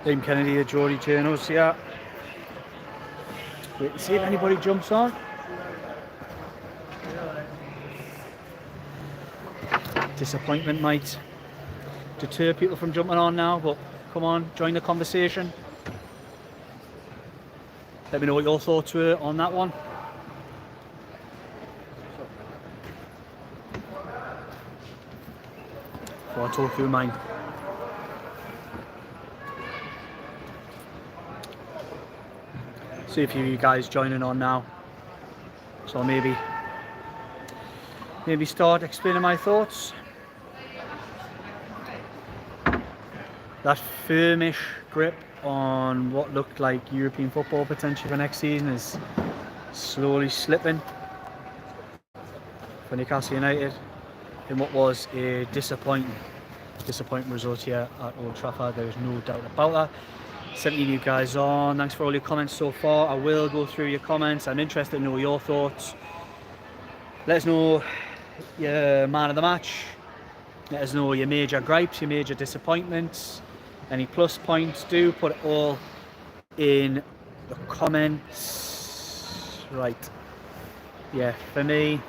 Liam Kennedy, the Geordie Journos here. Wait to see if anybody jumps on. Disappointment might deter people from jumping on now, but come on, join the conversation. Let me know what your thoughts were on that one. Before I talk through mine. See a few of you guys joining on now. So maybe start explaining my thoughts. That firmish grip on what looked like European football potential for next season is slowly slipping for Newcastle United in what was a disappointing result here at Old Trafford. There is no doubt about that. 17 you guys on. Thanks for all your comments so far. I will go through your comments. I'm interested to know your thoughts. Let us know your man of the match. Let us know your major gripes, your major disappointments, any plus points. Do put it all in the comments. Right. Yeah, for me,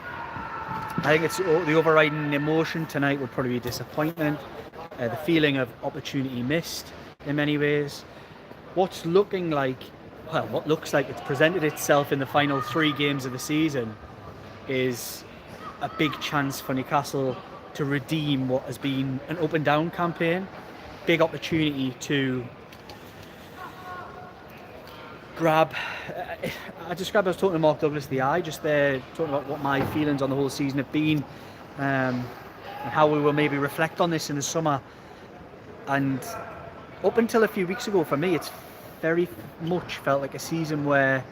I think it's the overriding emotion tonight would probably be disappointment. The feeling of opportunity missed in many ways. What looks like it's presented itself in the final 3 games of the season is a big chance for Newcastle to redeem what has been an up and down campaign. Big opportunity to grab. I was talking to Mark Douglas the Eye just there, talking about what my feelings on the whole season have been, and how we will maybe reflect on this in the summer. And up until a few weeks ago, for me, it's very much felt like a season where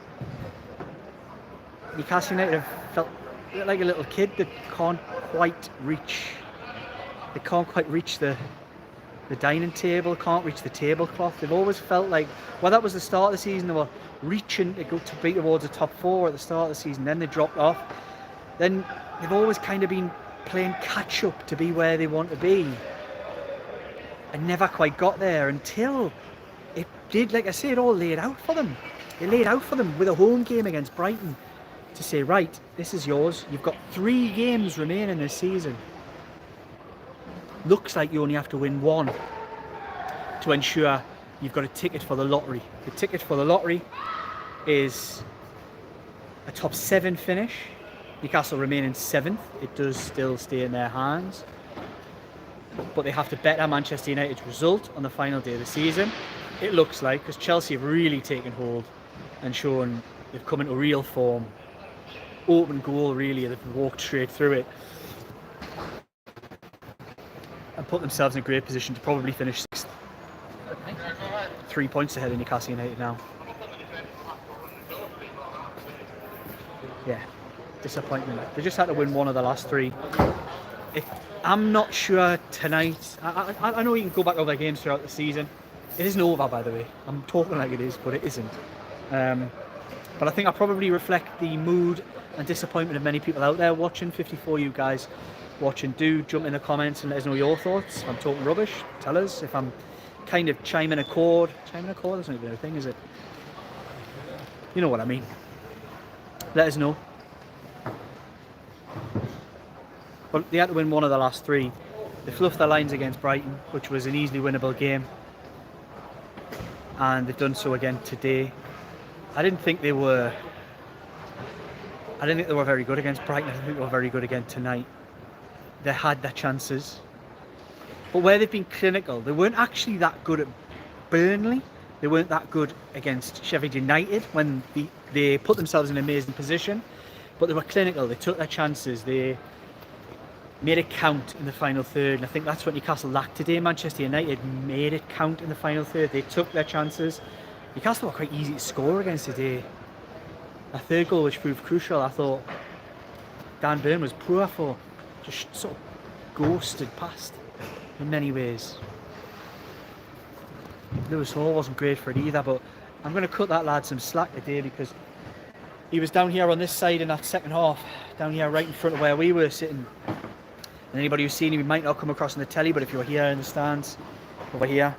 Newcastle United have felt like a little kid that can't quite reach the dining table, can't reach the tablecloth. They've always felt like, well, that was the start of the season, they were reaching to go to be towards the top 4 at the start of the season, then they dropped off. Then they've always kind of been playing catch up to be where they want to be, and never quite got there until it did, like I say, it all laid out for them. It laid out for them with a home game against Brighton to say, right, this is yours. You've got 3 games remaining this season. Looks like you only have to win 1 to ensure you've got a ticket for the lottery. The ticket for the lottery is a top 7 finish. Newcastle remain in 7th. It does still stay in their hands, but they have to better Manchester United's result on the final day of the season. It looks like, because Chelsea have really taken hold and shown they've come into real form. Open goal, really, they've walked straight through it and put themselves in a great position to probably finish 6th. 3 points ahead of Newcastle United now. Yeah, disappointment. They just had to win 1 of the last 3. I'm not sure tonight. I know you can go back over games throughout the season. It isn't over, by the way. I'm talking like it is, but it isn't. But I think I probably reflect the mood and disappointment of many people out there watching. 54 you guys watching, do jump in the comments and let us know your thoughts. If I'm talking rubbish, tell us. If I'm kind of chiming a chord, that's not even a thing, is it? You know what I mean. Let us know. But they had to win 1 of the last 3. They fluffed their lines against Brighton, which was an easily winnable game, and they've done so again today. I didn't think they were very good against Brighton. I didn't think they were very good again tonight. They had their chances, but where they've been clinical, they weren't actually that good at Burnley. They weren't that good against Sheffield United when they put themselves in an amazing position, but they were clinical. They took their chances. They made it count in the final third, and I think that's what Newcastle lacked today. Manchester United made it count in the final third. They took their chances. Newcastle were quite easy to score against today. A third goal which proved crucial. I thought Dan Burn was poor for just sort of ghosted past in many ways. Lewis Hall wasn't great for it either, but I'm going to cut that lad some slack today because he was down here on this side in that second half, down here right in front of where we were sitting. And anybody who's seen him, he might not come across on the telly, but if you're here in the stands, over here,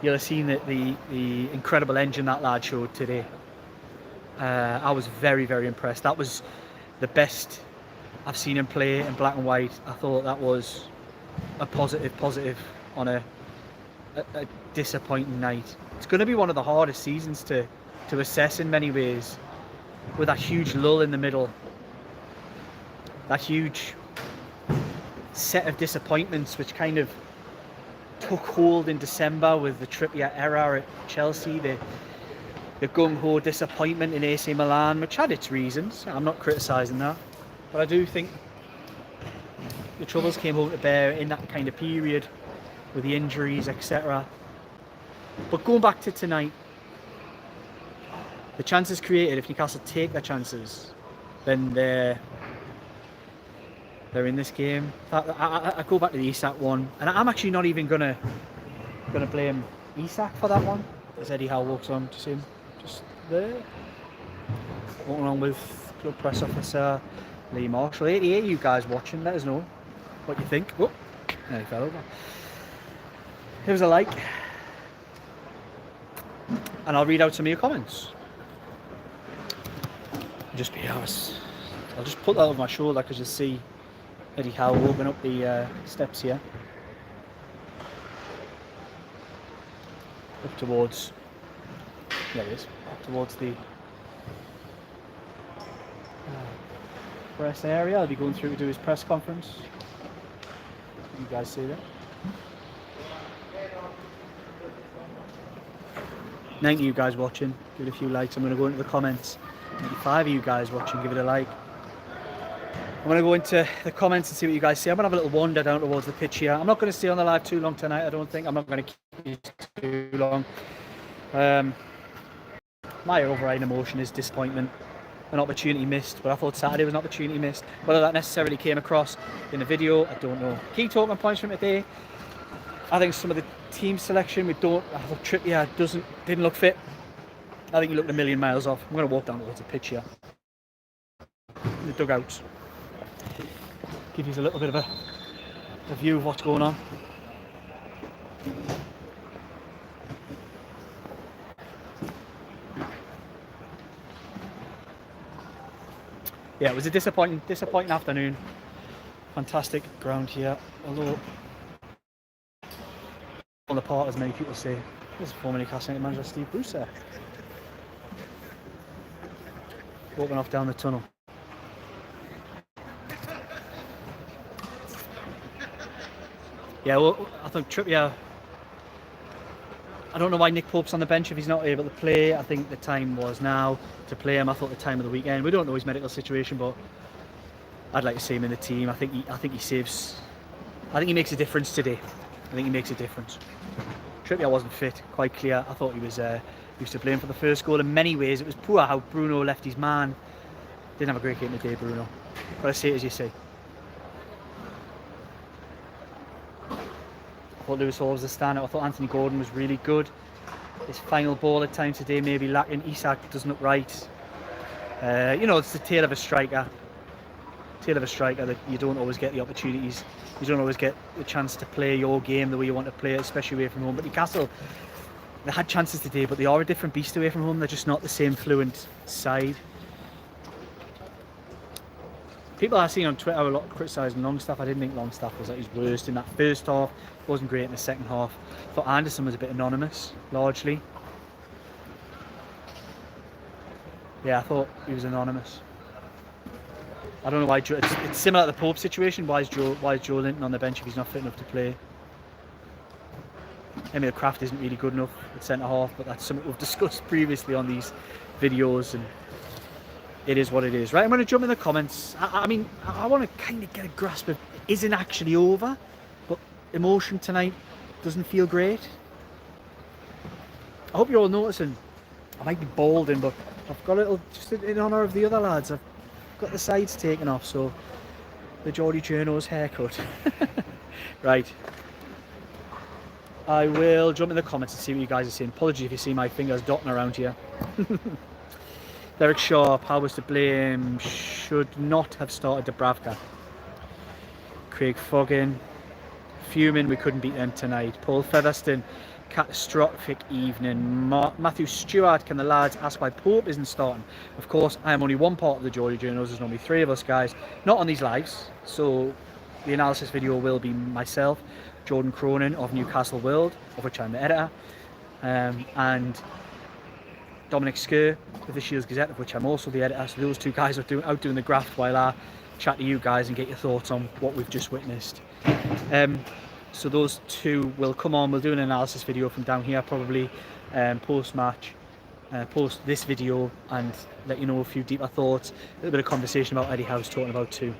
you'll have seen the incredible engine that lad showed today. I was very, very impressed. That was the best I've seen him play in black and white. I thought that was a positive on a disappointing night. It's going to be one of the hardest seasons to assess in many ways, with that huge lull in the middle, that huge set of disappointments which kind of took hold in December with the Trippier error at Chelsea, the gung-ho disappointment in AC Milan, which had its reasons. I'm not criticising that, but I do think the troubles came home to bear in that kind of period with the injuries, etc. But going back to tonight, the chances created, if Newcastle take their chances, then they're in this game. I go back to the Isak one, and I'm actually not even gonna blame Isak for that one. As Eddie Howe walks on to see him just there, walking on with club press officer Lee Marshall. 88, you guys watching, let us know what you think. Oh, there he fell over. It was a like, and I'll read out some of your comments. Just be honest. I'll just put that over my shoulder because you see Eddie Howe walking up the steps here, up towards. There it is. Up towards the press area. I'll be going through to do his press conference. You guys see that? 90 of you guys watching, give it a few likes. I'm going to go into the comments. 95 of you guys watching, give it a like. I'm going to go into the comments and see what you guys say. I'm going to have a little wander down towards the pitch here. I'm not going to stay on the live too long tonight, I don't think. I'm not going to keep you too long. My overriding emotion is disappointment. An opportunity missed, but I thought Saturday was an opportunity missed. Whether that necessarily came across in the video, I don't know. Key talking points from today. I think some of the team selection, I thought Trippier didn't look fit. I think he looked a million miles off. I'm going to walk down towards the pitch here. The dugouts. Give you a little bit of a view of what's going on. Yeah, it was a disappointing afternoon. Fantastic ground here, although on the part, as many people say. There's former Newcastle United manager Steve Bruce there, walking off down the tunnel. Yeah, well, I think Trippier, I don't know why Nick Pope's on the bench if he's not able to play. I think the time was now to play him. I thought the time of the weekend. We don't know his medical situation, but I'd like to see him in the team. I think he saves. I think he makes a difference today. I think he makes a difference. Trippier wasn't fit, quite clear. I thought he was to blame for the first goal. In many ways, it was poor how Bruno left his man. Didn't have a great game today, Bruno. But I say it as you say. I thought Lewis Hall was a standout. I thought Anthony Gordon was really good. His final ball at times today maybe lacking. Isak doesn't look right. It's the tale of a striker. That you don't always get the opportunities. You don't always get the chance to play your game the way you want to play it, especially away from home. But Newcastle, they had chances today, but they are a different beast away from home. They're just not the same fluent side. People I've seen on Twitter a lot criticising Longstaff. I didn't think Longstaff was at his worst in that first half. Wasn't great in the second half. I thought Anderson was a bit anonymous, largely. Yeah, I thought he was anonymous. I don't know why. It's similar to the Pope situation. Why is Joe Linton on the bench if he's not fit enough to play? Emil Kraft isn't really good enough at centre half, but that's something we've discussed previously on these videos, and it is what it is. Right, I'm going to jump in the comments. I mean, I want to kind of get a grasp of it isn't actually over, but emotion tonight doesn't feel great. I hope you're all noticing. I might be balding, but I've got a little, just in honour of the other lads, I've got the sides taken off, so The Geordie Journo's haircut. Right. I will jump in the comments and see what you guys are saying. Apologies if you see my fingers dotting around here. Derek Sharp, how was to blame? Should not have started Dubravka. Craig Foggin, fuming we couldn't beat them tonight. Paul Featherstone, catastrophic evening. Matthew Stewart, can the lads ask why Pope isn't starting? Of course, I am only one part of the Geordie Journos. There's only 3 of us guys, not on these lives. So the analysis video will be myself, Jordan Cronin of Newcastle World, of which I'm the editor, and Dominic Skur of the Shields Gazette, of which I'm also the editor. So those 2 guys are out doing the graft while I chat to you guys and get your thoughts on what we've just witnessed. So those 2 will come on. We'll do an analysis video from down here probably post-match, post this video, and let you know a few deeper thoughts, a little bit of conversation about Eddie Howe's talking about too.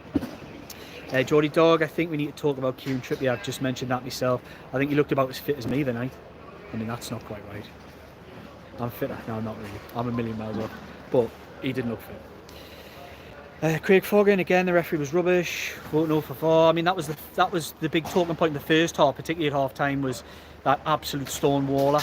Geordie Dog, I think we need to talk about Kieran Trippier. I've just mentioned that myself. I think he looked about as fit as me the night. I mean, that's not quite right. I'm fitter. No, not really. I'm a million miles off. But he didn't look fit. Craig Foggin, again, the referee was rubbish. Vote no for 4. I mean, that was the big talking point in the first half, particularly at half time, was that absolute stonewaller,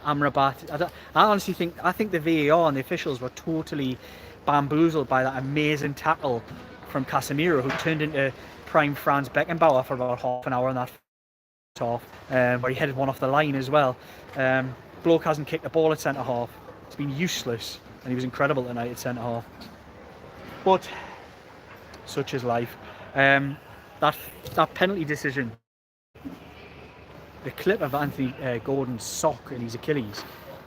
Amrabat. I honestly think the VAR and the officials were totally bamboozled by that amazing tackle from Casemiro, who turned into prime Franz Beckenbauer for about half an hour on that half, where he headed one off the line as well. Bloke hasn't kicked a ball at centre half. It's been useless, and he was incredible tonight at centre half. But such is life. That penalty decision, the clip of Anthony Gordon's sock and his Achilles,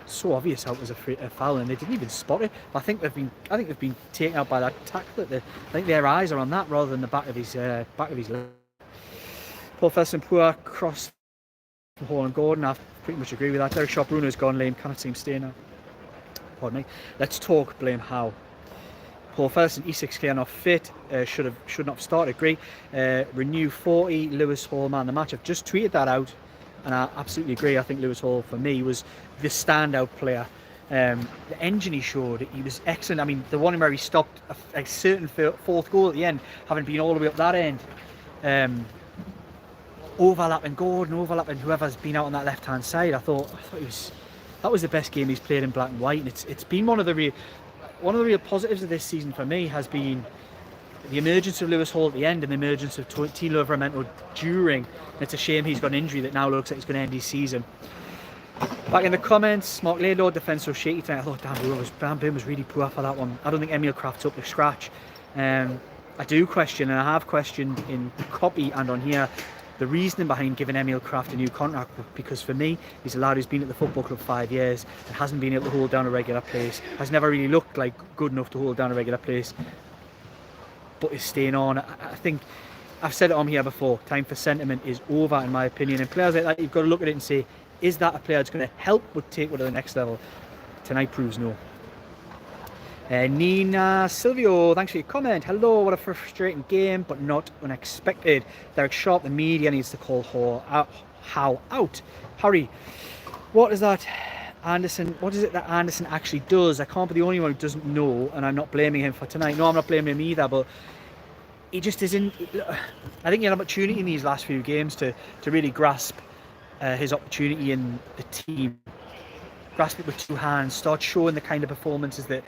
so obvious how it was a foul, and they didn't even spot it. I think they've been taken out by that tackle. I think their eyes are on that rather than the back of his leg. Paul Felson, poor cross from Hall and Gordon. I pretty much agree with that. Derek Shaw, Bruno's gone lame. Cannot see him stay now. Pardon me. Let's talk blame Howe. Paul Felson, E6 clear not fit. Should not have started. Agree. Renew 40. Lewis Hall man the match. I've just tweeted that out, and I absolutely agree. I think Lewis Hall for me was the standout player. The engine he showed, he was excellent. I mean, the one where he stopped a certain 4th goal at the end, having been all the way up that end, overlapping Gordon, overlapping whoever's been out on that left hand side. I thought that was the best game he's played in black and white, and it's been one of the real positives of this season for me has been the emergence of Lewis Hall at the end and the emergence of Tilo Livramento during. It's a shame he's got an injury that now looks like it's going to end his season. Back in the comments, Mark Laidlaw, defence so shaky tonight. I thought Dan Burn was really poor for that one. I don't think Emil Kraft's up to scratch. I do question, and I have questioned in the copy and on here, the reasoning behind giving Emil Kraft a new contract, because for me, he's a lad who's been at the football club 5 years and hasn't been able to hold down a regular place, has never really looked like good enough to hold down a regular place, but is staying on. I think I've said it on here before, time for sentiment is over in my opinion, and players like that, you've got to look at it and say, is that a player that's going to help with take it to the next level? Tonight proves no. Nina Silvio, thanks for your comment. Hello, what a frustrating game, but not unexpected. Derek Sharp, the media needs to call Howe out. Harry, what is that Anderson? What is it that Anderson actually does? I can't be the only one who doesn't know, and I'm not blaming him for tonight. No, I'm not blaming him either, but he just isn't. I think he had an opportunity in these last few games to really grasp his opportunity in the team, grasp it with 2 hands, start showing the kind of performances that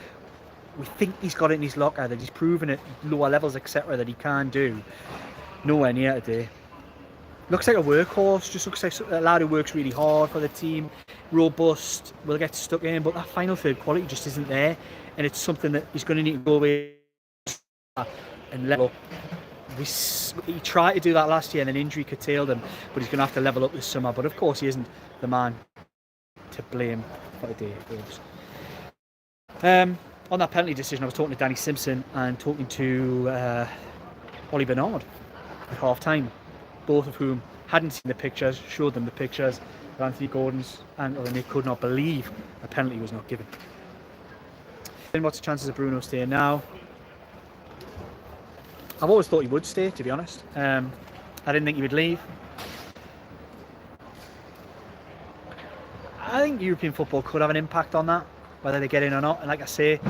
we think he's got it in his locker, that he's proven at lower levels, etc., that he can do. Nowhere near today. Looks like a workhorse, just looks like a lad who works really hard for the team, robust, will get stuck in, but that final third quality just isn't there, and it's something that he's going to need to go away and level up. He tried to do that last year and an injury curtailed him, but he's going to have to level up this summer. But of course he isn't the man to blame for today. On that penalty decision, I was talking to Danny Simpson and talking to Ollie Bernard at half time, both of whom hadn't seen the pictures, showed them the pictures of Anthony Gordon's, and they could not believe a penalty was not given. Then what's the chances of Bruno staying now? I've always thought he would stay, to be honest. I didn't think he would leave. I think European football could have an impact on that, whether they get in or not. And like I say,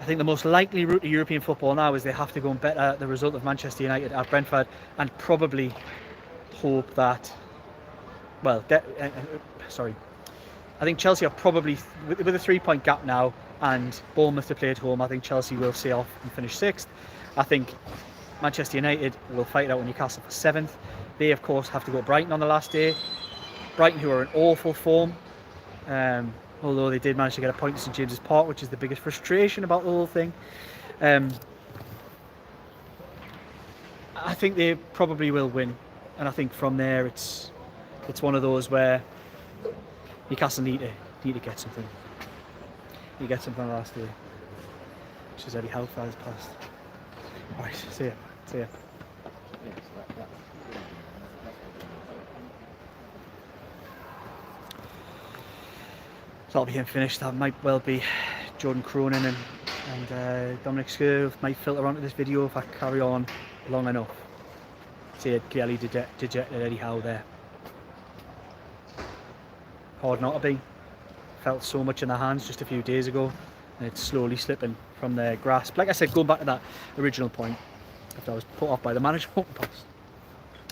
I think the most likely route to European football now is they have to go and better the result of Manchester United at Brentford, and probably hope that, well, sorry, I think Chelsea are probably, with a 3-point gap now and Bournemouth to play at home, I think Chelsea will stay off and finish 6th. I think Manchester United will fight out with Newcastle for 7th. They, of course, have to go to Brighton on the last day. Brighton, who are in awful form, although they did manage to get a point at St James's Park, which is the biggest frustration about the whole thing. I think they probably will win, and I think from there it's one of those where Newcastle need to get something. You get something on the last day, which is Eddie how far has passed. Alright, see ya. So that'll be him finished. That might well be Jordan Cronin and Dominic Skirv might filter onto this video if I carry on long enough. See it clearly dejected Eddie Howe there. Hard not to be. Felt so much in the hands just a few days ago, and it's slowly slipping from their grasp. Like I said, going back to that original point, after I was put off by the manager walking past,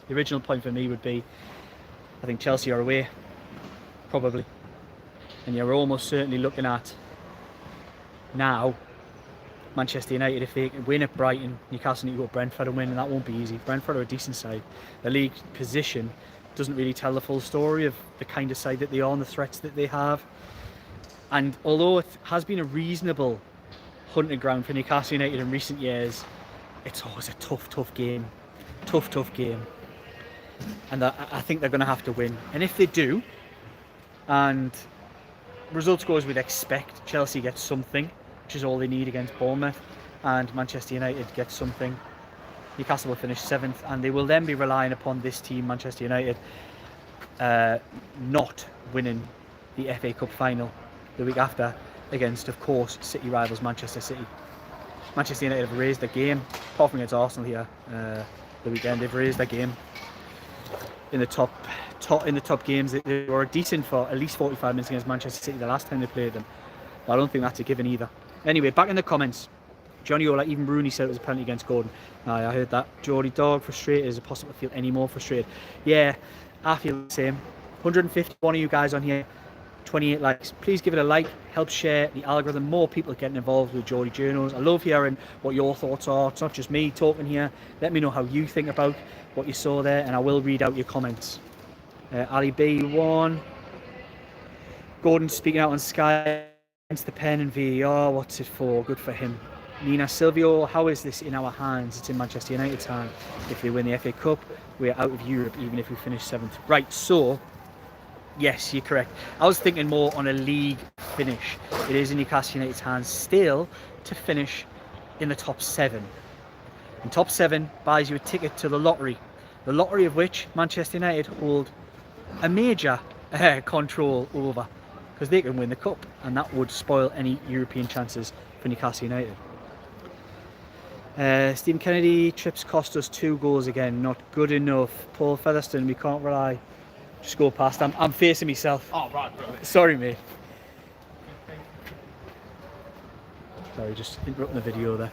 the original point for me would be, I think Chelsea are away, probably, and you're almost certainly looking at now Manchester United, if they can win at Brighton, Newcastle need to go to Brentford and win, and that won't be easy. Brentford are a decent side. The league position doesn't really tell the full story of the kind of side that they are and the threats that they have. And although it has been a reasonable hunting ground for Newcastle United in recent years, it's always a tough game. Tough game. And I think they're going to have to win. And if they do, and results go as we'd expect, Chelsea gets something, which is all they need against Bournemouth, and Manchester United gets something, Newcastle will finish 7th, and they will then be relying upon this team, Manchester United, not winning the FA Cup final the week after against, of course, City rivals Manchester City. Manchester United have raised their game, apart from against Arsenal here the weekend. They've raised their game in the top games. They were decent for at least 45 minutes against Manchester City the last time they played them, but I don't think that's a given either. Anyway, back in the comments, Johnny Ola, even Rooney said it was a penalty against Gordon. I heard that. Geordie Dog, frustrated. Is it possible to feel any more frustrated? Yeah, I feel the same. 151 of you guys on here, 28 likes. Please give it a like, help share the algorithm. More people are getting involved with Geordie Journals. I love hearing what your thoughts are. It's not just me talking here. Let me know how you think about what you saw there, and I will read out your comments. Ali B1. Gordon speaking out on Sky against the pen and VAR. What's it for? Good for him. Nina Silvio, how is this in our hands? It's in Manchester United's hand. If they win the FA Cup, we're out of Europe, even if we finish 7th. Right, so, yes, you're correct. I was thinking more on a league finish. It is in Newcastle United's hands still to finish in the top 7. And top 7 buys you a ticket to the lottery of which Manchester United hold a major control over, because they can win the cup, and that would spoil any European chances for Newcastle United. Stephen Kennedy, trips cost us 2 goals again, not good enough. Paul Featherstone, we can't rely. Just go past. I'm facing myself. Oh, right, bro. Sorry, mate. Sorry, just interrupting the video there.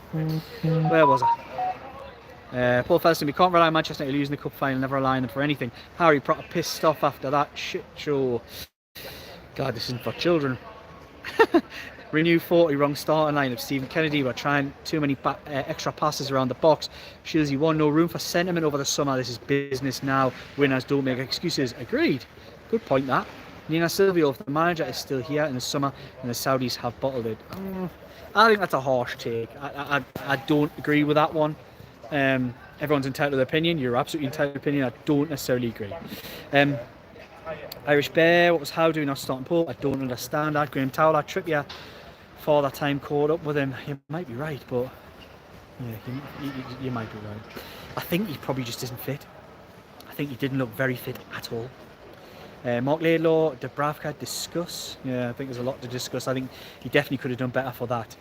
Where was I? Paul Featherstone, we can't rely on Manchester United losing the cup final, never rely on them for anything. Harry Potter pissed off after that shit show. God, this isn't for children. Renew 40, wrong starting line of Stephen Kennedy. We're trying too many extra passes around the box. Shilsey 1, no room for sentiment over the summer. This is business now. Winners don't make excuses. Agreed. Good point, that. Nina Silvio, if the manager is still here in the summer and the Saudis have bottled it. I think that's a harsh take. I don't agree with that one. Everyone's entitled to their opinion. You're absolutely entitled to opinion. I don't necessarily agree. Irish Bear, what was Howe doing not starting Pope? I don't understand that. Graham Towler, Trippier, for that time caught up with him. You might be right, but yeah, you might be right. I think he probably just isn't fit. I think he didn't look very fit at all. Mark Laidlaw, Dubravka, discuss. Yeah, I think there's a lot to discuss. I think he definitely could have done better for that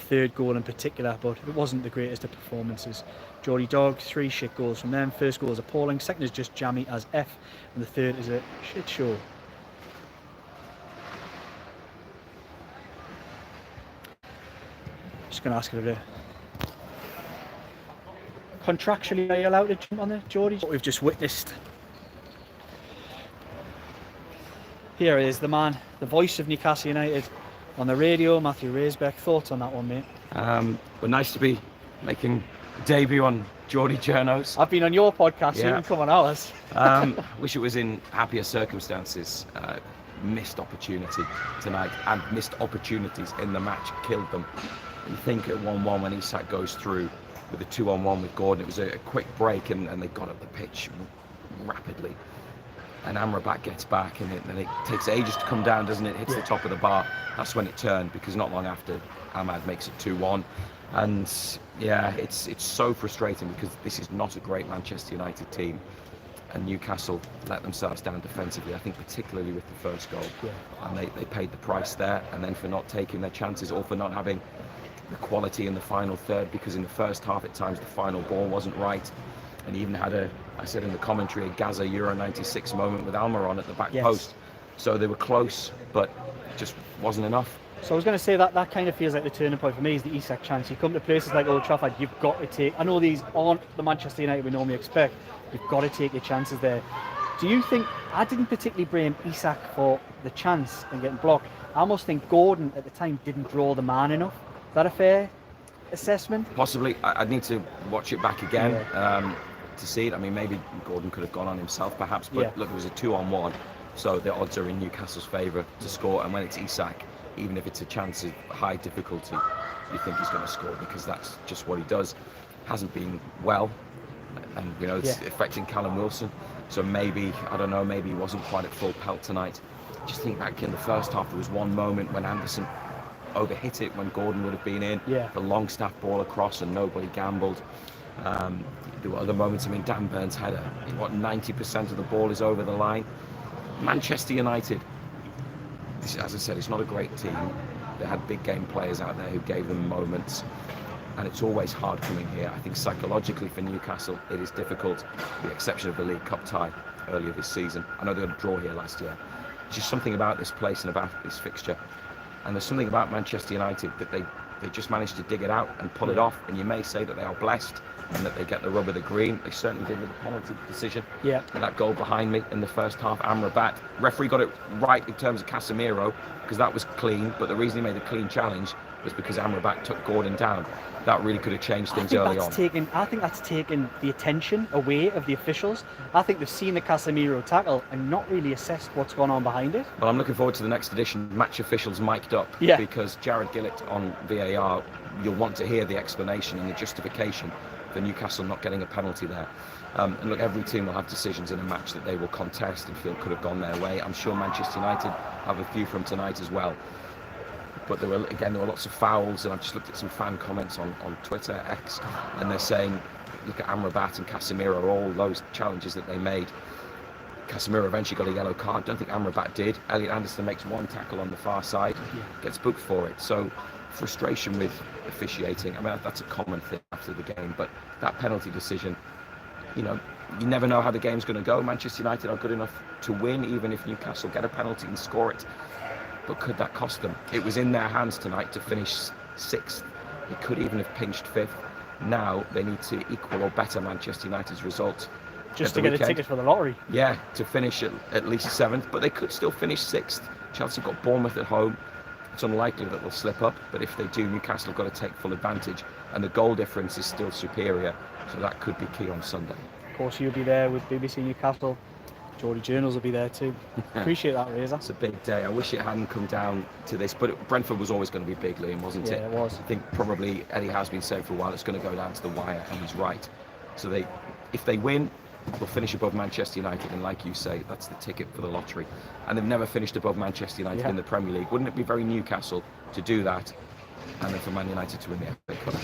third goal in particular, but it wasn't the greatest of performances. Geordie Dog, 3 shit goals from them. First goal is appalling, second is just jammy as F, and the third is a shit show. just going to ask you to contractually, are you allowed to jump on it, Geordie? What we've just witnessed. Here is the man, the voice of Newcastle United on the radio, Matthew Raisbeck. Thoughts on that one, mate? But nice to be making a debut on Geordie Journos. I've been on your podcast, so you can come on ours. Wish it was in happier circumstances. Missed opportunity tonight, and missed opportunities in the match killed them. You think at 1-1 when Isak goes through with a 2-on-1 with Gordon, it was a quick break and they got up the pitch rapidly. And Amrabat gets back and it takes ages to come down, doesn't it? Hits the top of the bar. That's when it turned, because not long after Ahmad makes it 2-1. And yeah, it's so frustrating because this is not a great Manchester United team. And Newcastle let themselves down defensively, I think particularly with the first goal. And they paid the price there, and then for not taking their chances, or for not having the quality in the final third, because in the first half at times the final ball wasn't right. And he even had I said in the commentary, a Gaza Euro 96 moment with Almiron at the back post. So they were close, but it just wasn't enough. So I was going to say that kind of feels like the turning point for me is the Isak chance. You come to places like Old Trafford, you've got to take, I know these aren't the Manchester United we normally expect, you've got to take your chances there. Do you think, I didn't particularly blame Isak for the chance and getting blocked. I almost think Gordon at the time didn't draw the man enough. Is that a fair assessment? Possibly. I'd need to watch it back again to see it. I mean, maybe Gordon could have gone on himself perhaps, but look, it was a 2-on-1, so the odds are in Newcastle's favour to score, and when it's Isak, even if it's a chance of high difficulty, you think he's going to score, because that's just what he does. Hasn't been well, and you know it's affecting Callum Wilson, so maybe, I don't know, maybe he wasn't quite at full pelt tonight. Just think back in the first half, there was one moment when Anderson overhit it when Gordon would have been in, the Longstaff ball across and nobody gambled. There were other moments. I mean, Dan Burns had 90% of the ball is over the line. Manchester United, as I said, it's not a great team. They had big game players out there who gave them moments, and it's always hard coming here. I think psychologically for Newcastle it is difficult, with the exception of the League Cup tie earlier this season. I know they had a draw here last year. There's just something about this place and about this fixture, and there's something about Manchester United that they just managed to dig it out and pull it off. And you may say that they are blessed and that they get the rub of the green. They certainly did with the penalty decision. And that goal behind me in the first half, Amrabat. Referee got it right in terms of Casemiro, because that was clean, but the reason he made a clean challenge was because Amrabat took Gordon down. That really could have changed things early on. I think that's taken the attention away of the officials. I think they've seen the Casemiro tackle and not really assessed what's gone on behind it. Well, I'm looking forward to the next edition, Match Officials Mic'd Up, because Jared Gillett on VAR, you'll want to hear the explanation and the justification for Newcastle not getting a penalty there. And look, every team will have decisions in a match that they will contest and feel could have gone their way. I'm sure Manchester United have a few from tonight as well. But there were lots of fouls, and I've just looked at some fan comments on Twitter, X, and they're saying, look at Amrabat and Casemiro, all those challenges that they made. Casemiro eventually got a yellow card. Don't think Amrabat did. Elliot Anderson makes one tackle on the far side, gets booked for it. So frustration with officiating. I mean, that's a common thing after the game, but that penalty decision, you know, you never know how the game's going to go. Manchester United are good enough to win, even if Newcastle get a penalty and score it. But could that cost them? It was in their hands tonight to finish 6th. It could even have pinched 5th. Now they need to equal or better Manchester United's result. Just to get a ticket for the lottery. Yeah, to finish at least 7th, but they could still finish 6th. Chelsea got Bournemouth at home. It's unlikely that they'll slip up, but if they do, Newcastle have got to take full advantage, and the goal difference is still superior, so that could be key on Sunday. Of course, you'll be there with BBC Newcastle. Geordie Journals will be there too. Appreciate that, Razor. It's a big day. I wish it hadn't come down to this, but Brentford was always going to be big, Liam, wasn't it? Yeah, it was. I think probably Eddie has been saying for a while it's going to go down to the wire, and he's right. So if they win, they'll finish above Manchester United, and like you say, that's the ticket for the lottery. And they've never finished above Manchester United in the Premier League. Wouldn't it be very Newcastle to do that, and then for Man United to win the FA Cup?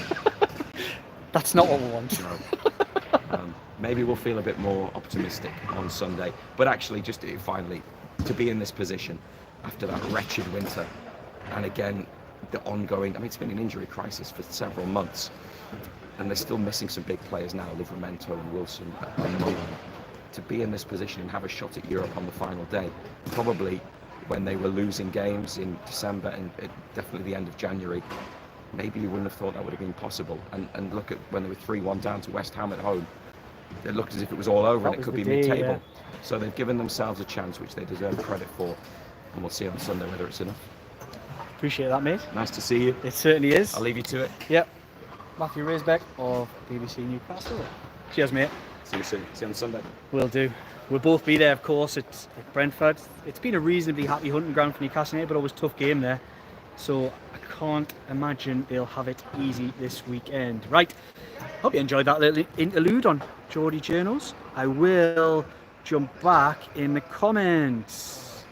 That's not what we want. No. Maybe we'll feel a bit more optimistic on Sunday. But actually, just finally, to be in this position after that wretched winter, and again, the ongoing, I mean, it's been an injury crisis for several months, and they're still missing some big players now, Livramento and Wilson and Nolan. To be in this position and have a shot at Europe on the final day, probably when they were losing games in December and definitely the end of January, maybe you wouldn't have thought that would have been possible. And look at when they were 3-1 down to West Ham at home. It looked as if it was all over and it could be mid-table. So they've given themselves a chance, which they deserve credit for. And we'll see on Sunday whether it's enough. Appreciate that, mate. Nice to see you. It certainly is. I'll leave you to it. Yep. Matthew Raisbeck of BBC Newcastle. Cheers, mate. See you soon. See you on Sunday. Will do. We'll both be there, of course, at Brentford. It's been a reasonably happy hunting ground for Newcastle United, but always a tough game there. So I can't imagine they'll have it easy this weekend. Right. Hope you enjoyed that little interlude on Geordie Journals. I will jump back in the comments.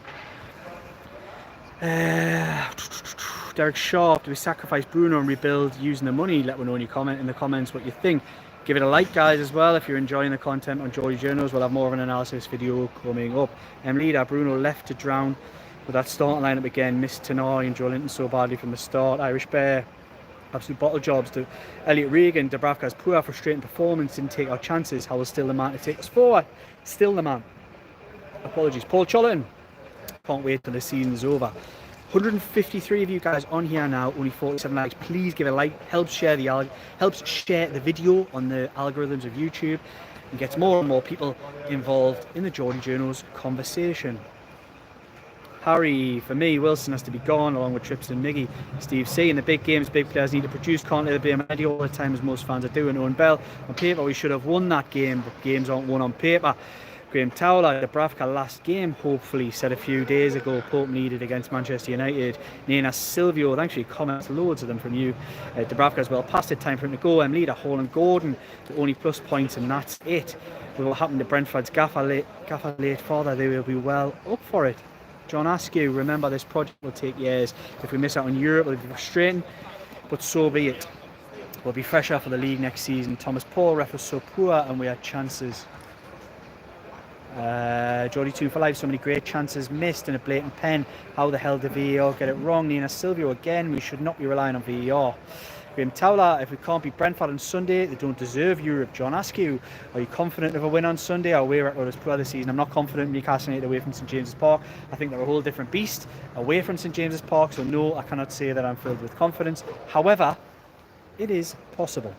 Derek Sharp, do we sacrifice Bruno and rebuild using the money? Let me know in your comment in the comments what you think. Give it a like, guys, as well if you're enjoying the content on Geordie Journals. We'll have more of an analysis video coming up. Leader Bruno left to drown with that starting lineup again. Missed Tenari and Joe Linton so badly from the start. Irish Bear, absolute bottle jobs to Elliot Regan. Dubravka's poor, frustrating performance, didn't take our chances. Howell's still the man to take us forward. Still the man. Apologies. Paul Chollerton, can't wait till the season's over. 153 of you guys on here now, only 47 likes. Please give it a like. Helps share the video on the algorithms of YouTube and gets more and more people involved in the Geordie Journals conversation. Harry, for me, Wilson has to be gone along with Trips and Miggy. Steve C, in the big games, big players need to produce. Can't let the blame Eddie all the time as most fans are doing. Owen Bell, on paper we should have won that game, but games aren't won on paper. Graham Towler, Dubravka last game, hopefully, said a few days ago, Pope needed against Manchester United. Nina Silvio, thanks for your comments, loads of them from you. Dubravka's well past it, time for him to go. Leader, Hall and Gordon, the only plus points, and that's it. With what happened to Brentford's gaffer late father, they will be well up for it. John Askew, remember this project will take years. If we miss out on Europe, it'll be frustrating, but so be it. We'll be fresher for the league next season. Thomas Paul, ref was so poor and we had chances. Geordie 2 for life, so many great chances missed and a blatant pen. How the hell did VAR get it wrong? Nina Silvio again, we should not be relying on VAR. Graham Towler, if we can't beat Brentford on Sunday, they don't deserve Europe. John Askew, are you confident of a win on Sunday? Our away record is poor this season. I'm not confident in Newcastle United away from St James's Park. I think they're a whole different beast away from St James's Park, so no, I cannot say that I'm filled with confidence. However, it is possible.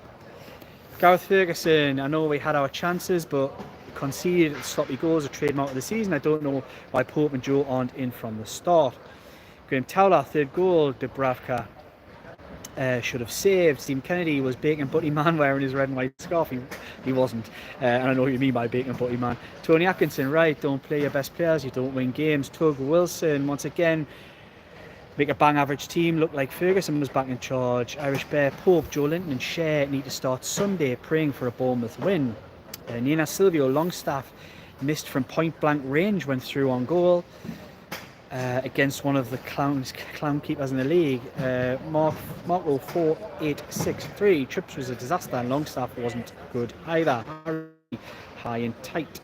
Gareth Ferguson, I know we had our chances, but conceded sloppy goals, a trademark of the season. I don't know why Pope and Joe aren't in from the start. Graham Towler, third goal, Dubravka should have saved. Steve Kennedy was bacon butty man wearing his red and white scarf. He wasn't. And I know what you mean by bacon butty man. Tony Atkinson, right, don't play your best players, you don't win games. Tug Wilson, once again, make a bang average team look like Ferguson was back in charge. Irish Bear, Pope, Joe Linton and Shea need to start Sunday praying for a Bournemouth win. Nina Silvio, Longstaff missed from point blank range, went through on goal against one of the clown keepers in the league. Marco 4863, Trips was a disaster and Longstaff wasn't good either. High and tight.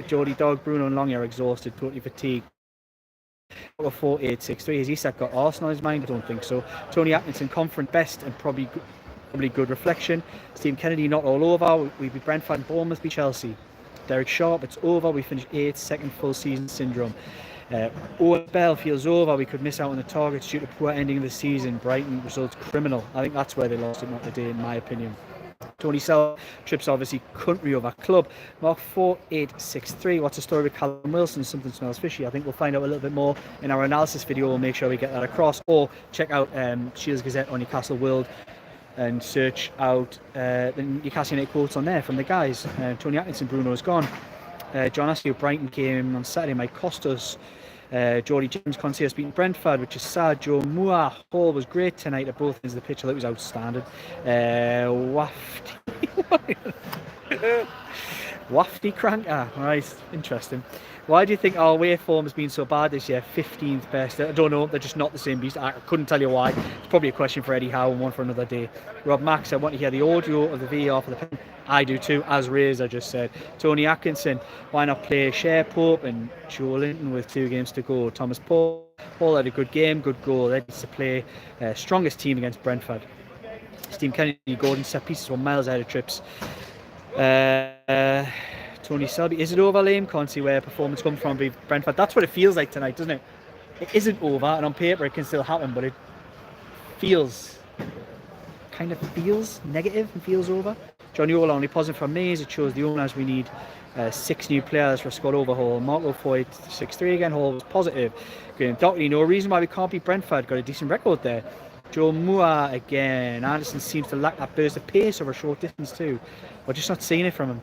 Geordie Dog, Bruno and Long are exhausted, totally fatigued. 4863, has Isak got Arsenal in his mind? I don't think so. Tony Atkinson, conference best and probably good reflection. Steve Kennedy, not all over. We beat Brentford and Bournemouth, beat Chelsea. Derek Sharp, it's over. We finished 8th, second full season syndrome. Owen Bell feels over. We could miss out on the targets due to poor ending of the season. Brighton results criminal. I think that's where they lost it, not the day, in my opinion. Tony Sell, Trips obviously country over club. Mark 4863, what's the story with Callum Wilson? Something smells fishy. I think we'll find out a little bit more in our analysis video. We'll make sure we get that across. Or check out Shields Gazette on Newcastle World and search out the Newcastle United quotes on there from the guys. Tony Atkinson, Bruno is gone. John Askew, Brighton game on Saturday might cost us. Geordie James can't see us beating Brentford, which is sad. Joe Moore, Hall was great tonight at both ends of the pitch. I thought it was outstanding. Wafty Cranker, right, interesting. Why do you think our away form has been so bad this year? 15th best. I don't know, they're just not the same beast. I couldn't tell you why. It's probably a question for Eddie Howe and one for another day. Rob Max, I want to hear the audio of the VAR for the pen. I do too, as Razor just said. Tony Atkinson, why not play Shea, Pope and Joe Linton with 2 games to go? Thomas Paul had a good game, good goal. Ready to play strongest team against Brentford. Steve Kennedy, Gordon set pieces were miles ahead of Trips. Tony Selby, is it over, Liam? Can't see where performance comes from Brentford. That's what it feels like tonight, doesn't it? It isn't over, and on paper it can still happen, but it feels kind of feels negative and feels over. Johnny Ola only positive for me as it shows the owners we need 6 new players for a squad overhaul. Marco Foyt 6-3 again, Hall was positive. Graham Doherty, no reason why we can't beat Brentford, got a decent record there. Joe Moore again, Anderson seems to lack that burst of pace over a short distance too. We're just not seeing it from him.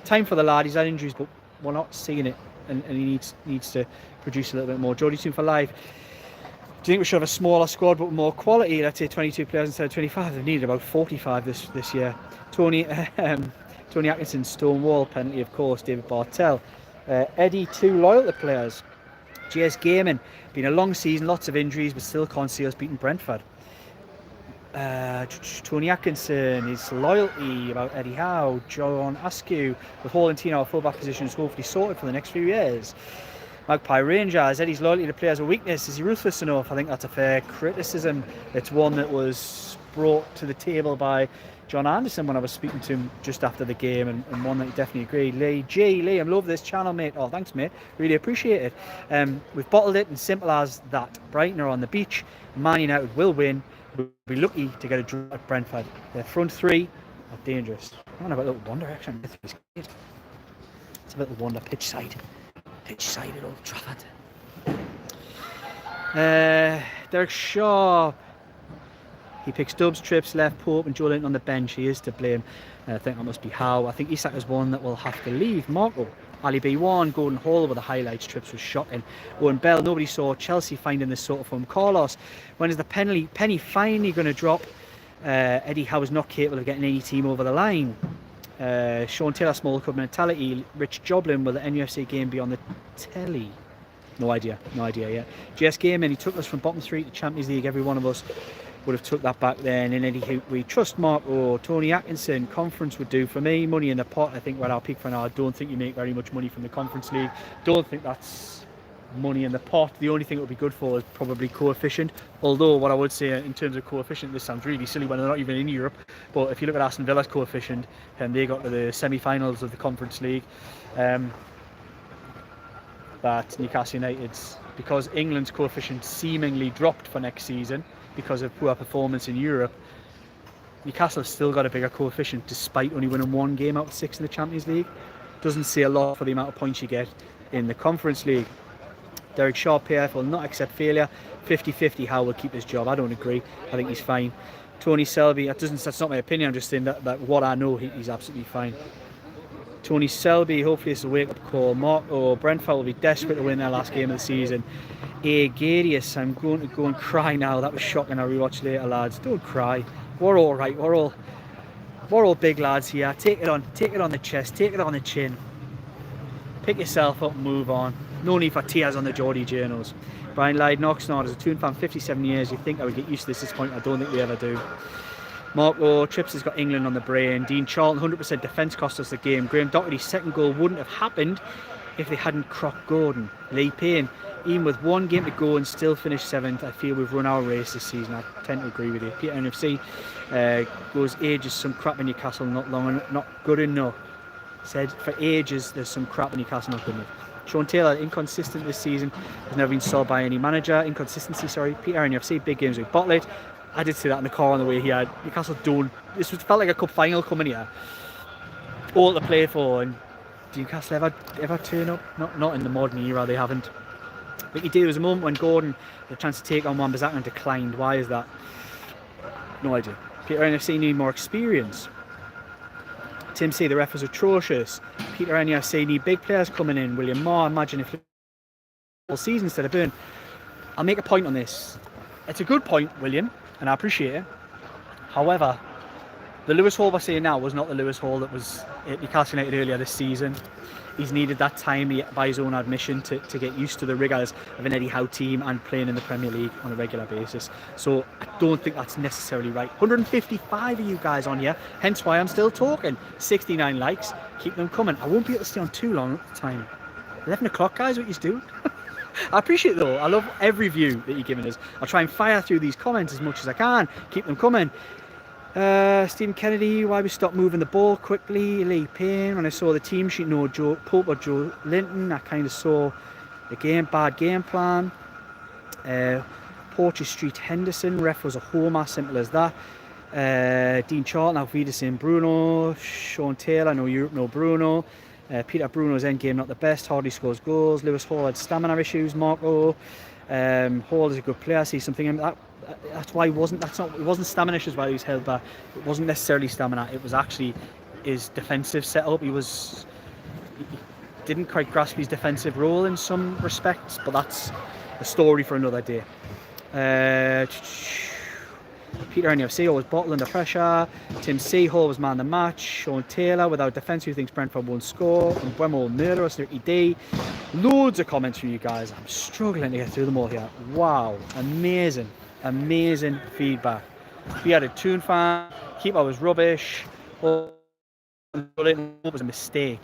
Time for the lad, he's had injuries but we're not seeing it, and he needs to produce a little bit more. Jody Toon for life. Do you think we should have a smaller squad but more quality? Let's say 22 players instead of 25. They've needed about 45 this year. Tony Atkinson, Stonewall, penalty of course, David Bartel. Eddie, 2 loyalty players. JS Gaiman, been a long season, lots of injuries, but still can't see us beating Brentford. Tony Atkinson, his loyalty about Eddie Howe. John Askew, with Hall and Tina, our fullback position is hopefully sorted for the next few years. Magpie Rangers, Eddie's loyalty to players a weakness. Is he ruthless enough? I think that's a fair criticism. It's one that was brought to the table by John Anderson when I was speaking to him just after the game, and one that he definitely agreed. Liam, love this channel, mate. Oh, thanks, mate. Really appreciate it. We've bottled it, and simple as that. Brighton are on the beach. Man United will win. We'll be lucky to get a draw at Brentford. Their front 3 are dangerous. I don't know about Little Wonder, actually. It's a Little Wonder pitch side at Old Trafford. Derek Shaw. He picks Dubs, Trips, left Pope and Joe Linton on the bench. He is to blame. I think that must be Howe. I think Isak is one that will have to leave. Marco. Ali B1, Gordon Hall with the highlights. Trips was shocking. Owen Bell, nobody saw Chelsea finding this sort of form. Carlos, when is the penny finally going to drop? Eddie Howe is not capable of getting any team over the line. Sean Taylor, small club mentality. Rich Joblin, will the NUFC game be on the telly? No idea yet. JS Gaiman, he took us from bottom 3 to Champions League. Every one of us would have took that back then. In any hoop, we trust Marco. Tony Atkinson, conference would do for me. Money in the pot, I think we're at our peak for now. I don't think you make very much money from the Conference League. Don't think that's money in the pot. The only thing it would be good for is probably coefficient. Although what I would say in terms of coefficient, this sounds really silly when they're not even in Europe, but if you look at Aston Villa's coefficient, and they got to the semi-finals of the Conference League, that Newcastle United's, because England's coefficient seemingly dropped for next season because of poor performance in Europe, Newcastle have still got a bigger coefficient despite only winning 1 game out of 6 in the Champions League. Doesn't say a lot for the amount of points you get in the Conference League. Derek Shaw, PF, will not accept failure. 50-50 Howe will keep his job. I don't agree. I think he's fine. Tony Selby, that's not my opinion, I'm just saying that what I know, he's absolutely fine. Tony Selby, hopefully it's a wake-up call. Marco, Brentford will be desperate to win their last game of the season. Gadius, I'm going to go and cry now. That was shocking. I'll rewatch later, lads. Don't cry. We're all right. We're all big lads here. Take it on the chest. Take it on the chin. Pick yourself up and move on. No need for tears on the Geordie journals. Brian Lyde, Oxnard, as a Toon fan, 57 years. You think I would get used to this at this point? I don't think we ever do. Marco, Trips has got England on the brain. Dean Charlton, 100% defence cost us the game. Graham Doherty's second goal wouldn't have happened if they hadn't crocked Gordon. Lee Payne, even with 1 game to go and still finish 7th, I feel we've run our race this season. I tend to agree with you. Peter NFC goes ages, some crap in Newcastle, not good enough. Said for ages there's some crap in Newcastle, not good enough. Sean Taylor, inconsistent this season, has never been sold by any manager. Peter NFC, big games, we bottle it. I did see that in the car on the way here. Newcastle felt like a cup final coming here. All to play for, and Newcastle ever turn up? Not in the modern era, they haven't. But you do, there was a moment when Gordon had a chance to take on Wan-Bissaka and declined. Why is that? No idea. Peter NFC need more experience. Tim C, the ref was atrocious. Peter NFC need big players coming in. William Marr, imagine if all season instead of Burn. I'll make a point on this. It's a good point, William, and I appreciate it. However, the Lewis Hall we're seeing now was not the Lewis Hall that was at Newcastle United earlier this season. He's needed that time, by his own admission, to get used to the rigours of an Eddie Howe team and playing in the Premier League on a regular basis. So I don't think that's necessarily right. 155 of you guys on here, hence why I'm still talking. 69 likes, keep them coming. I won't be able to stay on too long at the time. 11 o'clock, guys, what you do? I appreciate it though. I love every view that you're giving us. I'll try and fire through these comments as much as I can. Keep them coming. Stephen Kennedy, why we stopped moving the ball quickly. Lee Payne, when I saw the team sheet, no Joe Pope or Joe Linton, I kind of saw the bad game plan. Porches Street Henderson, ref was a homer, simple as that. Dean Charlton, Auf Wiedersehen Bruno. Sean Taylor, no Europe, no Bruno. Peter Bruno's endgame not the best. Hardly scores goals. Lewis Hall had stamina issues. Marco Hall is a good player. I see something in that. That's why it wasn't stamina issues why he was held back. It wasn't necessarily stamina. It was actually his defensive setup. He didn't quite grasp his defensive role in some respects, but that's a story for another day. Peter NFC was bottled under pressure. Tim Seahall was man of the match. Sean Taylor, without defence, who thinks Brentford won't score. And Buemo murderous, 30D. Loads of comments from you guys. I'm struggling to get through them all here. Wow, amazing feedback. We had a Toon fan. Keeper was rubbish. It was a mistake.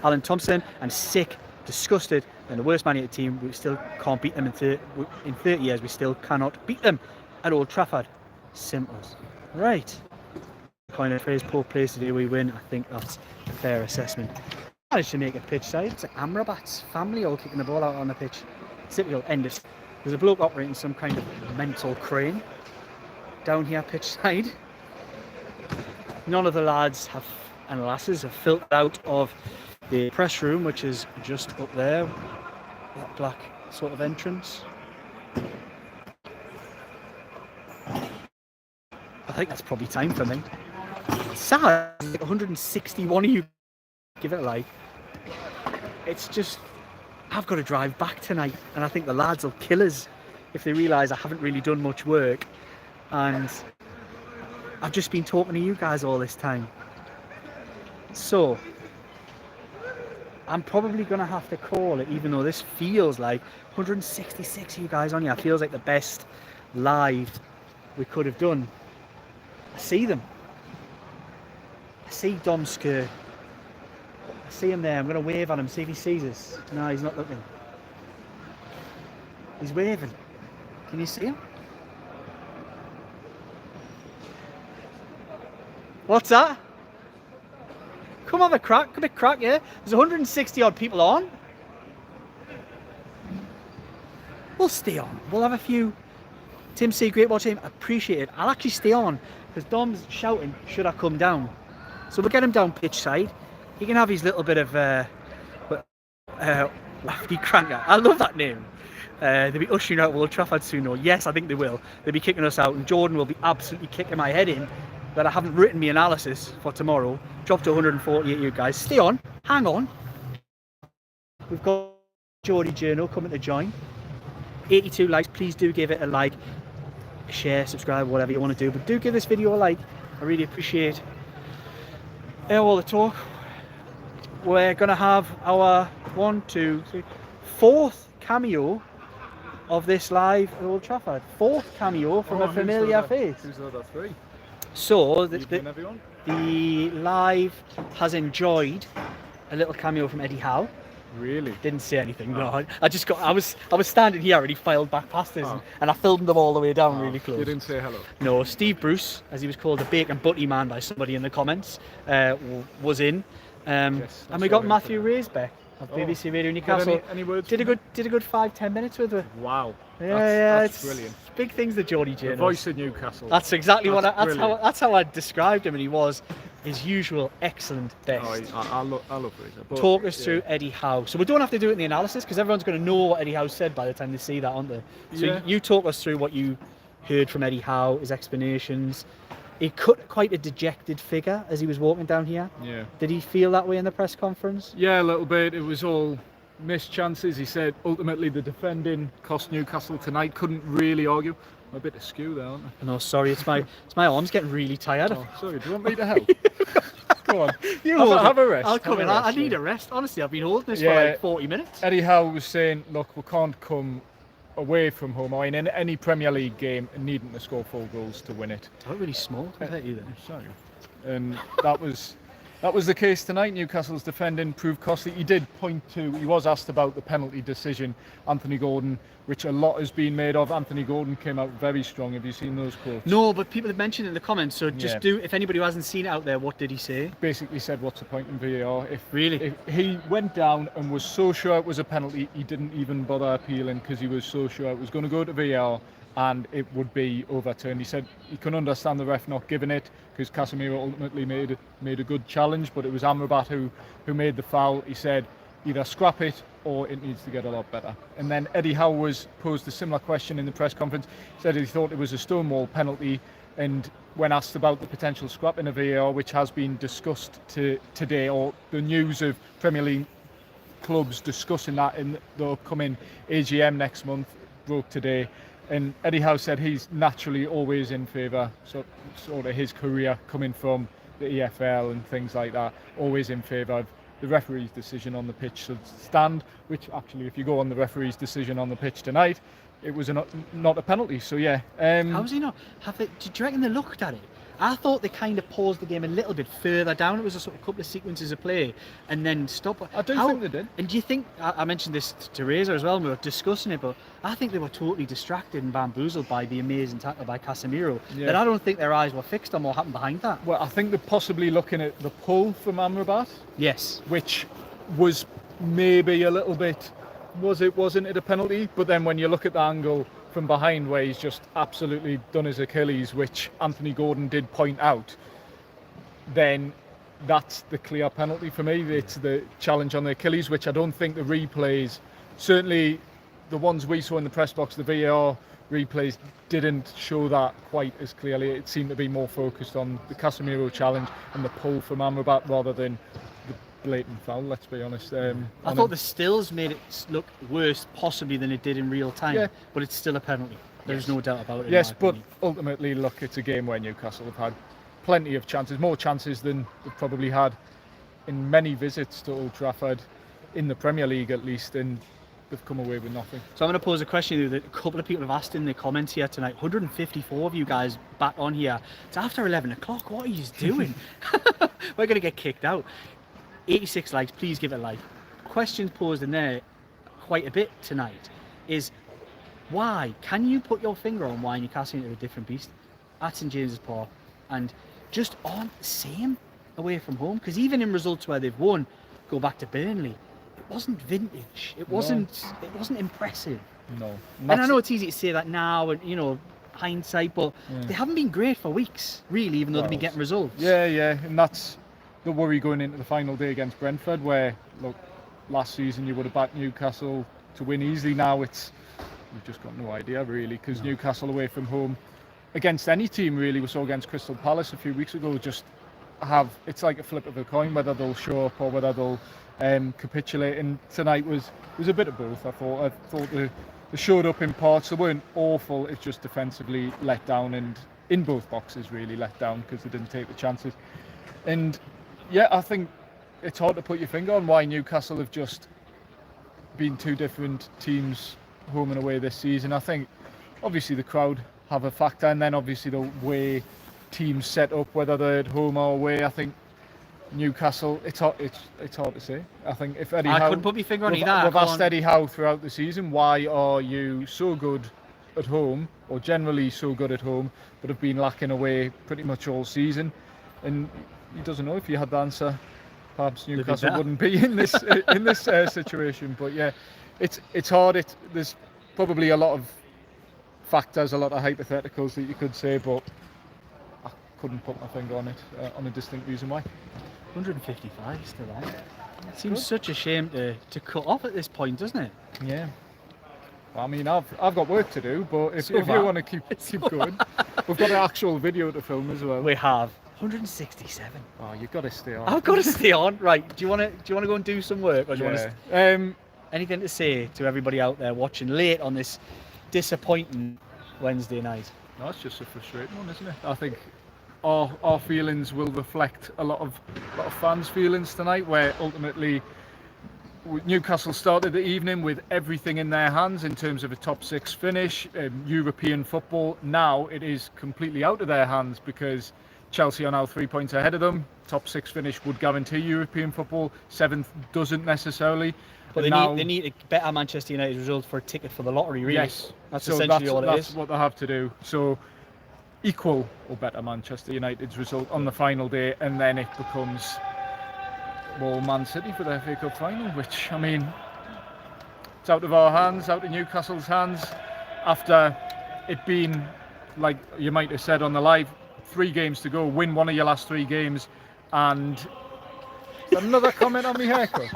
Alan Thompson, I'm sick, disgusted, and the worst Man United team. We still can't beat them in 30 years. We still cannot beat them at Old Trafford. Simple. Right. Kind of phrase, poor place today we win. I think that's a fair assessment. Managed to make a pitch side. It's like Amrabat's family all kicking the ball out on the pitch. Typical end. There's a bloke operating some kind of mental crane down here pitch side. None of the lads and lasses have filtered out of the press room, which is just up there. That black sort of entrance. I think that's probably time for me. Sad, like 161 of you give it a like. It's just, I've got to drive back tonight, and I think the lads will kill us if they realise I haven't really done much work, and I've just been talking to you guys all this time. So, I'm probably going to have to call it, even though this feels like 166 of you guys on here. Feels like the best live we could have done. I see them. I see Domsker. I see him there. I'm going to wave at him, see if he sees us. No, he's not looking. He's waving. Can you see him? What's that? Come have a crack, yeah? There's 160 odd people on. We'll stay on. We'll have a few. Tim C, great watching. Appreciate it. I'll actually stay on because Dom's shouting, should I come down? So we'll get him down pitch side. He can have his little bit of wafty cranker. I love that name. They'll be ushering out Old Trafford soon. Or yes, I think they will. They'll be kicking us out, and Jordan will be absolutely kicking my head in that I haven't written my analysis for tomorrow. Dropped to 148 you guys. Stay on. Hang on. We've got Geordie Journal coming to join. 82 likes. Please do give it a like, share, subscribe, whatever you want to do. But do give this video a like. I really appreciate all the talk. We're going to have our 4th cameo of this live at Old Trafford. 4th cameo from a familiar face. Who's the other 3? So the live has enjoyed a little cameo from Eddie Howe. Really? Didn't say anything. No, I was standing here and he filed back past us, and I filmed them all the way down really close. You didn't say hello? No. Steve Bruce, as he was called, the bacon butty man by somebody in the comments, was in. Yes, and we got Matthew Raisbeck of BBC Radio Newcastle. Any words? Did a good 5-10 minutes with her. Wow. That's brilliant. Big things, the Geordie Journal. The voice of Newcastle. That's exactly that's how I described him, and he was his usual excellent best. I love it. Talk us through Eddie Howe. So we don't have to do it in the analysis because everyone's going to know what Eddie Howe said by the time they see that, aren't they? So you talk us through what you heard from Eddie Howe, his explanations. He cut quite a dejected figure as he was walking down here. Yeah. Did he feel that way in the press conference? Yeah, a little bit. It was all missed chances. He said ultimately the defending cost Newcastle tonight. Couldn't really argue. I'm a bit askew there, aren't I? No, sorry, it's my arms getting really tired. Oh, sorry, do you want me to help? Go on. Have a rest. I'll come in. I need a rest. Honestly, I've been holding this for like 40 minutes. Eddie Howe was saying, look, we can't come away from home or in any Premier League game needing to score 4 goals to win it. It's not really small, either. Sorry. And that was the case tonight. Newcastle's defending proved costly. He did point to, he was asked about the penalty decision, Anthony Gordon, which a lot has been made of. Anthony Gordon came out very strong. Have you seen those quotes? No, but people have mentioned it in the comments, so just if anybody who hasn't seen it out there, what did he say? Basically said, what's the point in VAR? If he went down and was so sure it was a penalty, he didn't even bother appealing because he was so sure it was going to go to VAR and it would be overturned. He said he can understand the ref not giving it because Casemiro ultimately made a good challenge, but it was Amrabat who made the foul. He said either scrap it or it needs to get a lot better. And then Eddie Howe was posed a similar question in the press conference. He said he thought it was a stonewall penalty, and when asked about the potential scrapping of VAR, which has been discussed today, or the news of Premier League clubs discussing that in the upcoming AGM next month, broke today. And Eddie Howe said he's naturally always in favour, sort of his career coming from the EFL and things like that, always in favour of the referee's decision on the pitch should stand, which actually, if you go on the referee's decision on the pitch tonight, it was not a penalty. So yeah. How was he not? Do you reckon they looked at it? I thought they kind of paused the game a little bit further down. It was a sort of couple of sequences of play and then stop. I do think they did. And do you think, I mentioned this to Razor as well, and we were discussing it, but I think they were totally distracted and bamboozled by the amazing tackle by Casemiro. Yeah. But I don't think their eyes were fixed on what happened behind that. Well, I think they're possibly looking at the pull from Amrabat. Yes. Which was maybe a little bit, wasn't it a penalty? But then when you look at the angle from behind where he's just absolutely done his Achilles, which Anthony Gordon did point out, then that's the clear penalty for me. It's the challenge on the Achilles, which I don't think the replays, certainly the ones we saw in the press box, the VAR replays didn't show that quite as clearly. It seemed to be more focused on the Casemiro challenge and the pull from Amrabat rather than the blatant foul, let's be honest. I thought the stills made it look worse possibly than it did in real time, but it's still a penalty. There's no doubt about it. Yes, but ultimately, look, it's a game where Newcastle have had plenty of chances, more chances than they've probably had in many visits to Old Trafford, in the Premier League at least, and they've come away with nothing. So I'm going to pose a question that a couple of people have asked in the comments here tonight. 154 of you guys back on here. It's after 11 o'clock. What are you doing? We're going to get kicked out. 86 likes, please give it a like. Questions posed in there quite a bit tonight is, why? Can you put your finger on why Newcastle United are a different beast at St James's Park and just aren't the same away from home? Because even in results where they've won, go back to Burnley, it wasn't vintage. It wasn't impressive. No. And I know it's easy to say that now, and you know, hindsight, but they haven't been great for weeks, really, even though they've been getting results. Yeah, and that's the worry going into the final day against Brentford, where, look, last season you would have backed Newcastle to win easily. Now we've just got no idea, really, because Newcastle away from home, against any team, really, we saw against Crystal Palace a few weeks ago, it's like a flip of a coin, whether they'll show up or whether they'll capitulate. And tonight was a bit of both. I thought they showed up in parts. They weren't awful. It's just defensively let down, and in both boxes really let down because they didn't take the chances. And yeah, I think it's hard to put your finger on why Newcastle have just been two different teams home and away this season. I think obviously the crowd have a factor, and then obviously the way teams set up, whether they're at home or away. I think Newcastle, it's hard to say. I think if Eddie Howe, couldn't put my finger on either. We've asked Eddie Howe throughout the season, why are you so good at home, or generally so good at home, but have been lacking away pretty much all season? And he doesn't know. If he had the answer, perhaps Newcastle wouldn't be in this situation. But yeah, it's hard. There's probably a lot of factors, a lot of hypotheticals that you could say, but I couldn't put my finger on it, on a distinct reason why. 155 still on. It seems such a shame to cut off at this point, doesn't it? Yeah. Well, I mean, I've got work to do, but if you want to keep going, we've got an actual video to film as well. We have. 167. Oh, you've got to stay on. I've got to stay on. Right. Do you want to go and do some work, or do you want to? Anything to say to everybody out there watching late on this disappointing Wednesday night? No, it's just a frustrating one, isn't it? I think our feelings will reflect a lot of fans' feelings tonight, where ultimately Newcastle started the evening with everything in their hands in terms of a top 6 finish, European football. Now it is completely out of their hands because Chelsea are now 3 points ahead of them. Top 6 finish would guarantee European football. 7th doesn't necessarily. But they need a better Manchester United result for a ticket for the lottery, really. Yes. That's essentially all it is. That's what they have to do. So equal or better Manchester United's result on the final day, and then it becomes, well, Man City for the FA Cup final, which, I mean, it's out of our hands, out of Newcastle's hands. After it being, like you might have said on the live, 3 games to go, win one of your last 3 games, and another comment on my haircut.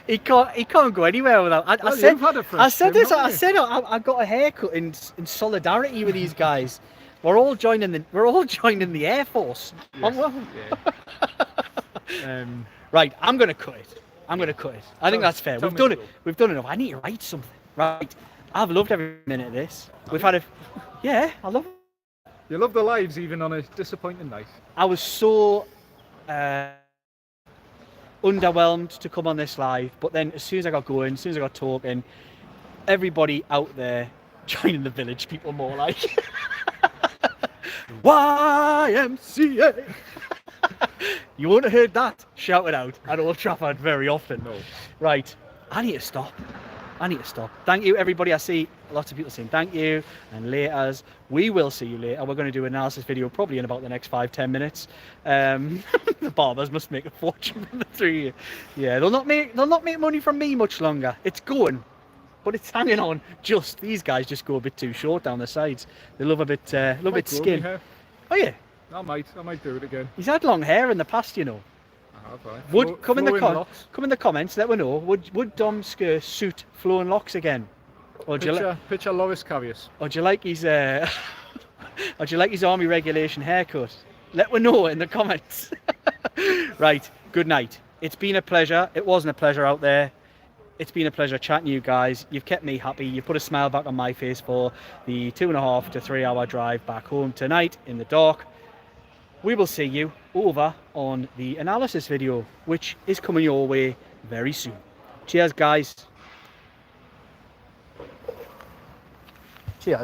He can't go anywhere without. I Well, said you've had a fresh I said trim, this. I haven't you? said I got a haircut in solidarity with these guys. We're all joining the Air Force. Right, I'm gonna cut it. I think that's fair. tell We've me done to it. go. We've done enough. I need to write something. Right. I've loved every minute of this. We've had a. Yeah, I love it. You love the lives even on a disappointing night. I was so underwhelmed to come on this live, but then as soon as I got going, as soon as I got talking, everybody out there joining the village people more like YMCA. You won't have heard that shouted out at Old Trafford very often. No. Right, I need to stop. Thank you, everybody. I see lots of people saying thank you and laters. We will see you later. We're going to do an analysis video probably in about the next 5-10 minutes. The barbers must make a fortune from the 3. Yeah, they'll not make money from me much longer. It's going, but it's hanging on. Just these guys just go a bit too short down the sides. They love a bit skin. Hair. Oh yeah, I might do it again. he's had long hair in the past, you know. Would come in the comments. Let me know. Would Dom Skir suit flowing locks again, or do you Picture Loris Karius. or do you like his or do you like his army regulation haircut? Let me know in the comments. Right. Good night. It's been a pleasure. It wasn't a pleasure out there. It's been a pleasure chatting to you guys. You've kept me happy. You've put a smile back on my face for the 2.5 to 3 hour drive back home tonight in the dark. We will see you over on the analysis video, which is coming your way very soon. Cheers, guys. Cheers.